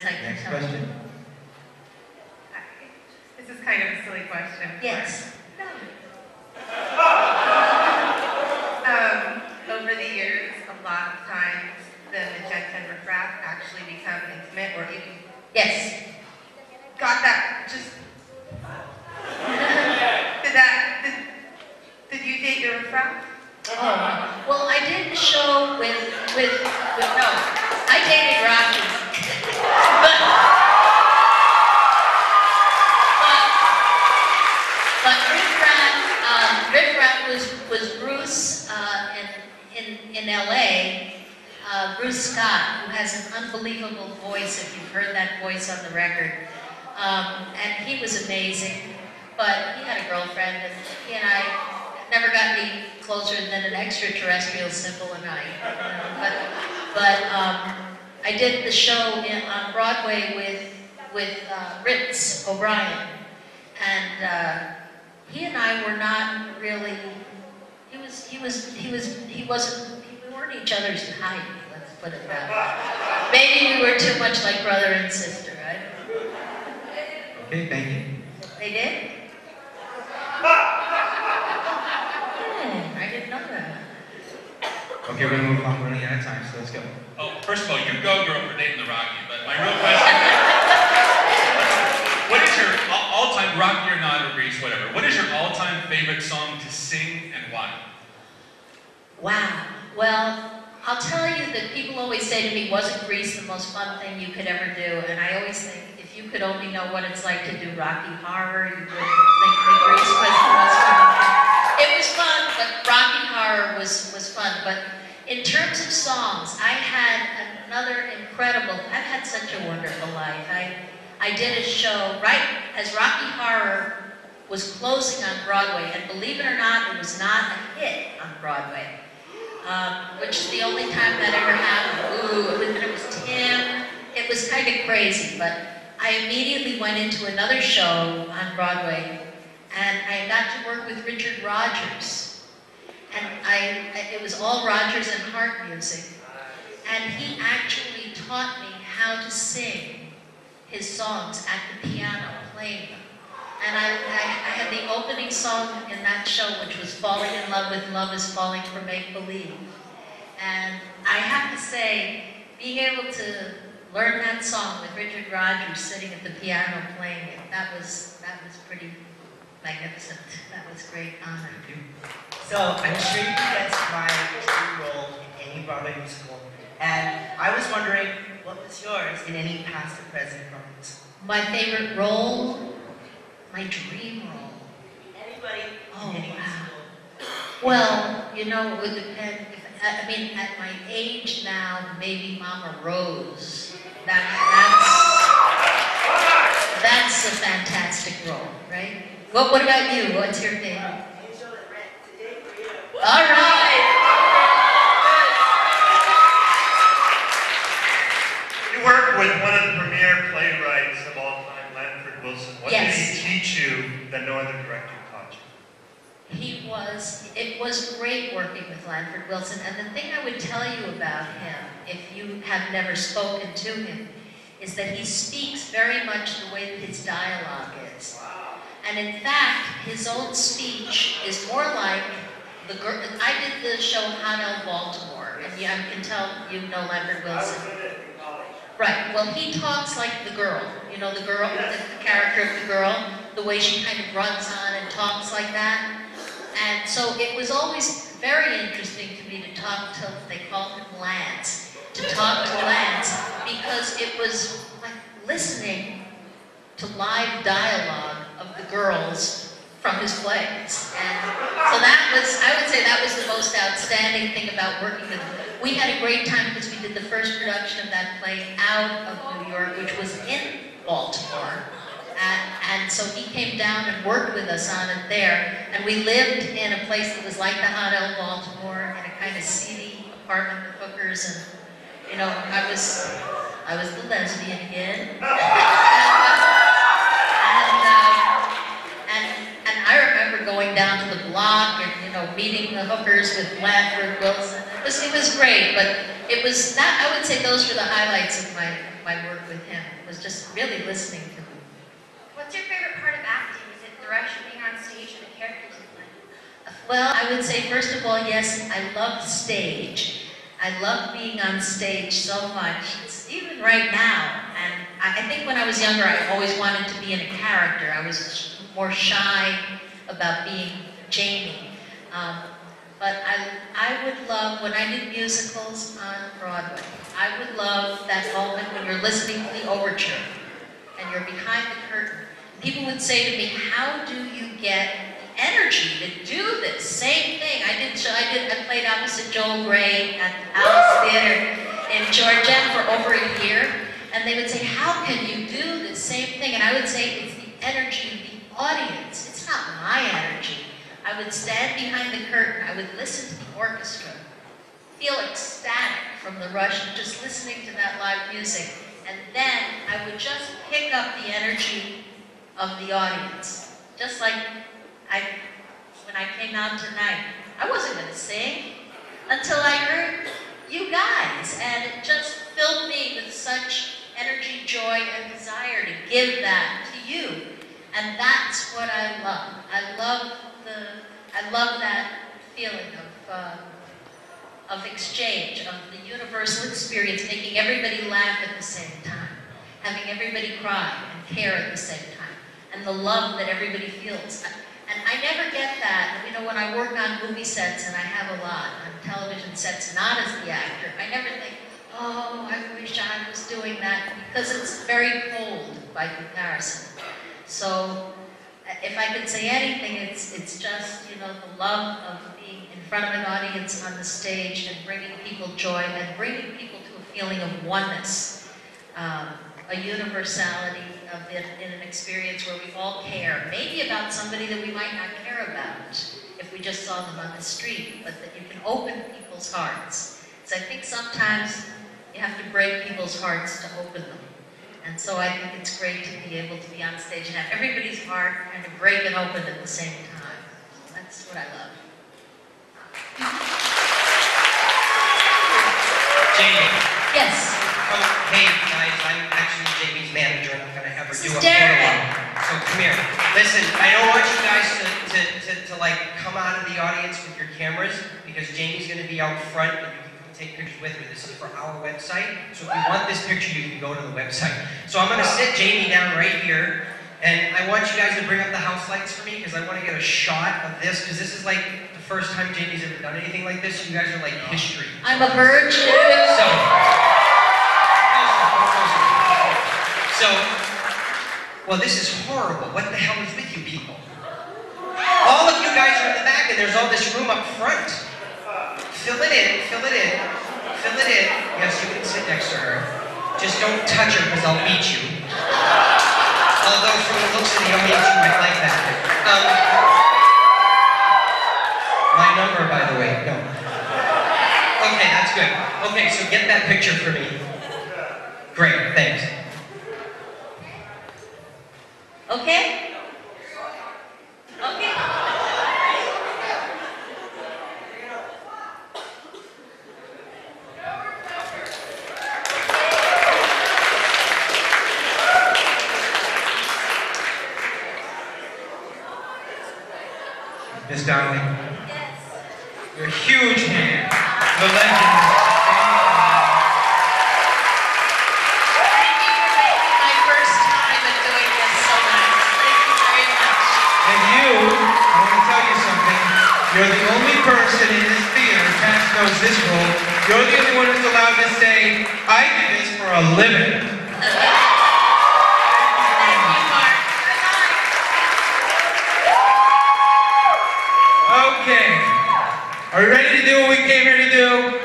Next question. This is kind of a silly question. Yes. No. Over the years, a lot of times, the magenta and riffraff actually become intimate, or even... Yes. Got that? Just... Did you date your riffraff? Oh, well, I did the show with no, I dated Rocky. but Riff Raff was Bruce in LA, Bruce Scott, who has an unbelievable voice, if you've heard that voice on the record. And he was amazing, but he had a girlfriend, and he and I never got any closer than an extraterrestrial symbol and I. I did the show on Broadway with Ritz O'Brien, and he and I were not really. We weren't each other's height. Let's put it that way. Maybe we were too much like brother and sister, right? Okay, thank you. They did? I didn't know that. Okay, we're gonna move on. We're running out of time, so let's go. Oh, first of all, you go, girl, for dating the Rocky. But my real question: what is your all-time Rocky or not, or Grease, whatever? What is your all-time favorite song to sing and why? Wow. Well, I'll tell you that people always say to me, "Wasn't Grease the most fun thing you could ever do?" And I always think, if you could only know what it's like to do Rocky Horror, you wouldn't think that Grease was the most fun thing. It was fun, but Rocky Horror was fun. But in terms of songs, I had another incredible, I've had such a wonderful life. I did a show right as Rocky Horror was closing on Broadway, and believe it or not, it was not a hit on Broadway, which is the only time that ever happened. Ooh, it was Tim. It was kind of crazy, but I immediately went into another show on Broadway, and I got to work with Richard Rodgers. And it was all Rodgers and Hart music. And he actually taught me how to sing his songs at the piano, playing them. And I had the opening song in that show, which was Falling in Love with Love is Falling for Make Believe. And I have to say, being able to learn that song with Richard Rodgers sitting at the piano playing it, that was pretty magnificent. That was great honor. Thank you. So, I'm sure you guessed my true role in any Broadway musical. And I was wondering, what was yours in any past or present roles? My favorite role? My dream role? Anybody Oh, in any wow. musical? Well, you know, it would depend. I mean, at my age now, maybe Mama Rose. That's a fantastic role, right? Well, what about you? What's your favorite? All right. You worked with one of the premier playwrights of all time, Lanford Wilson. What Yes. did he teach you that no other director taught you? It was great working with Lanford Wilson, and the thing I would tell you about him, if you have never spoken to him, is that he speaks very much the way that his dialogue is. And in fact, his own speech is more like the girl. I did the show Hot L Baltimore, and I can tell you know Lanford Wilson. Right, well, he talks like the girl. You know, the girl, the character of the girl, the way she kind of runs on and talks like that. And so it was always very interesting to me to talk to, they called him Lance, to talk to Lance, because it was like listening to live dialogue of the girls from his plays. And so that was, I would say that was the most outstanding thing about working with him. We had a great time because we did the first production of that play out of New York, which was in Baltimore. And so he came down and worked with us on it there. And we lived in a place that was like the Hot L Baltimore, in a kind of seedy apartment with hookers. And, you know, I was the lesbian again. and I remember going down to the block and, you know, meeting the hookers with Lanford Wilson. It was great, but it was not, I would say those were the highlights of my work with him. It was just really listening to him. What's your favorite part of acting? Is it the rush of being on stage or the characters you play? Well, I would say, first of all, yes, I love stage. I love being on stage so much. It's even right now. And I think when I was younger, I always wanted to be in a character. I was more shy about being Jaime. But I would love, when I did musicals on Broadway, I would love that moment when you're listening to the overture and you're behind the curtain. People would say to me, how do you get the energy to do this same thing? I played opposite Joel Grey at the Palace Theater in Georgette for over a year, and they would say, how can you do this same thing? And I would say, it's the energy of the audience. It's not my energy. I would stand behind the curtain, I would listen to the orchestra, feel ecstatic from the rush of just listening to that live music, and then I would just pick up the energy of the audience. Just like when I came out tonight, I wasn't going to sing until I heard you guys, and it just filled me with such energy, joy, and desire to give that to you. And that's what I love. I love that feeling of exchange, of the universal experience, making everybody laugh at the same time, having everybody cry and care at the same time, and the love that everybody feels. And I never get that. You know, when I work on movie sets, and I have a lot, on television sets, not as the actor, I never think, oh, I wish I was doing that, because it's very cold by comparison. So, if I could say anything, it's just, you know, the love of being in front of an audience on the stage and bringing people joy and bringing people to a feeling of oneness, a universality in an experience where we all care, maybe about somebody that we might not care about if we just saw them on the street, but that you can open people's hearts. So I think sometimes you have to break people's hearts to open them. And so I think it's great to be able to be on stage and have everybody's heart kind of break and open at the same time. That's what I love. Jaime. Yes. Oh, hey guys, I'm actually Jamie's manager, and I'm going to have her do a photo Derek. op. So come here. Listen, I don't want you guys to like come out of the audience with your cameras, because Jamie's going to be out front, and you can come take pictures with her. This is for our website. So if you want this picture, you can go to the website. So I'm going to sit Jaime down right here, and I want you guys to bring up the house lights for me, because I want to get a shot of this, because this is like the first time Jamie's ever done anything like this. So you guys are like history. I'm a virgin. So, well, this is horrible. What the hell is with you people? All of you guys are in the back, and there's all this room up front. Fill it in, fill it in, fill it in. Yes, you can sit next to her. Just don't touch her, because I'll beat you. Although, from the looks of the audience, you might like that. My number, by the way, no. Okay, that's good. Okay, so get that picture for me. Great, thanks. Okay? Okay. Miss Donelly, Yes. you're a huge hand. The legend. Thank you for making my first time at doing this so nice. Thank you very much. And you, I want to tell you something. You're the only person in this theater, cast knows this role. You're the only one who's allowed to say, I do this for a living. Thank you, Mark. Okay. Are we ready to do what we came here to do?